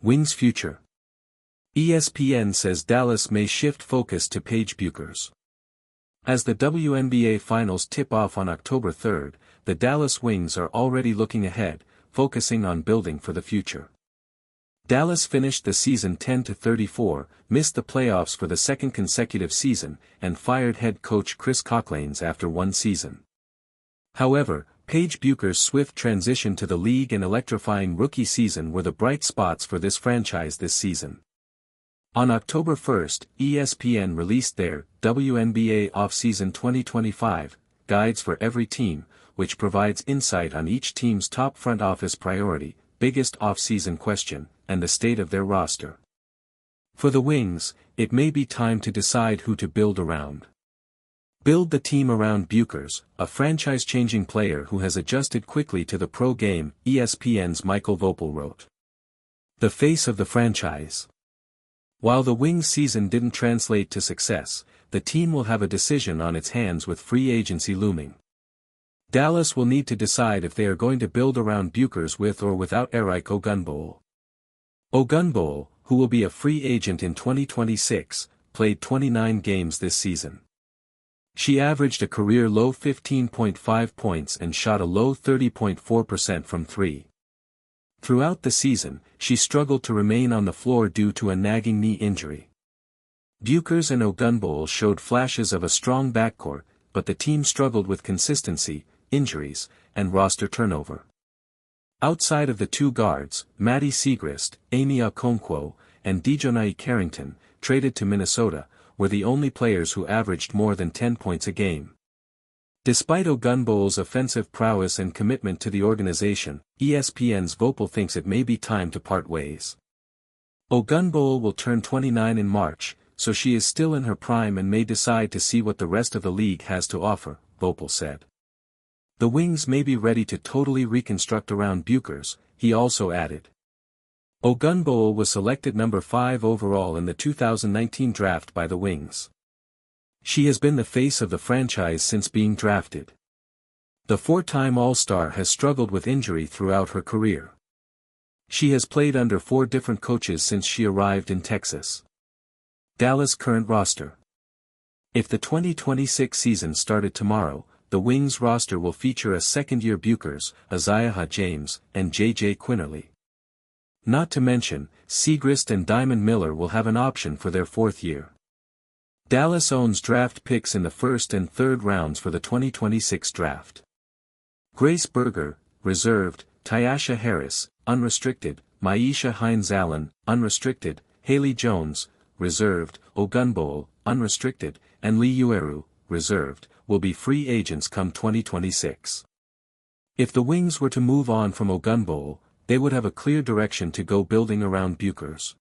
Wings future. ESPN says Dallas may shift focus to Paige Bueckers. As the WNBA Finals tip off on October 3, the Dallas Wings are already looking ahead, focusing on building for the future. Dallas finished the season 10-34, missed the playoffs for the second consecutive season, and fired head coach Chris Cocklanes after one season. However, Paige Bueckers' swift transition to the league and electrifying rookie season were the bright spots for this franchise this season. On October 1, ESPN released their WNBA Offseason 2025 Guides for Every Team, which provides insight on each team's top front office priority, biggest off-season question, and the state of their roster. For the Wings, it may be time to decide who to build around. Build the team around Bueckers, a franchise-changing player who has adjusted quickly to the pro game, ESPN's Michael Vopel wrote. The face of the franchise. While the Wings season didn't translate to success, the team will have a decision on its hands with free agency looming. Dallas will need to decide if they are going to build around Bueckers with or without Eric Ogunbowale. Ogunbowale, who will be a free agent in 2026, played 29 games this season. She averaged a career-low 15.5 points and shot a low 30.4% from three. Throughout the season, she struggled to remain on the floor due to a nagging knee injury. Bueckers and Ogunbowale showed flashes of a strong backcourt, but the team struggled with consistency, injuries, and roster turnover. Outside of the two guards, Maddie Siegrist, Amy Okonkwo, and Dejonae Carrington, traded to Minnesota, were the only players who averaged more than 10 points a game. Despite Ogunbowale's offensive prowess and commitment to the organization, ESPN's Vopel thinks it may be time to part ways. Ogunbowale will turn 29 in March, so she is still in her prime and may decide to see what the rest of the league has to offer, Vopel said. The Wings may be ready to totally reconstruct around Bueckers, he also added. Ogunbowale was selected number 5 overall in the 2019 draft by the Wings. She has been the face of the franchise since being drafted. The four-time All-Star has struggled with injury throughout her career. She has played under 4 different coaches since she arrived in Texas. Dallas current roster. If the 2026 season started tomorrow, the Wings roster will feature a second-year Bueckers, Isaiah James, and J.J. Quinterly. Not to mention, Siegrist and Diamond Miller will have an option for their 4th year. Dallas owns draft picks in the 1st and 3rd rounds for the 2026 draft. Grace Berger, reserved, Tyasha Harris, unrestricted, Maisha Hines-Allen, unrestricted, Haley Jones, reserved, Ogunbowale, unrestricted, and Lee Ueru, reserved, will be free agents come 2026. If the Wings were to move on from Ogunbowale, they would have a clear direction to go building around Bueckers.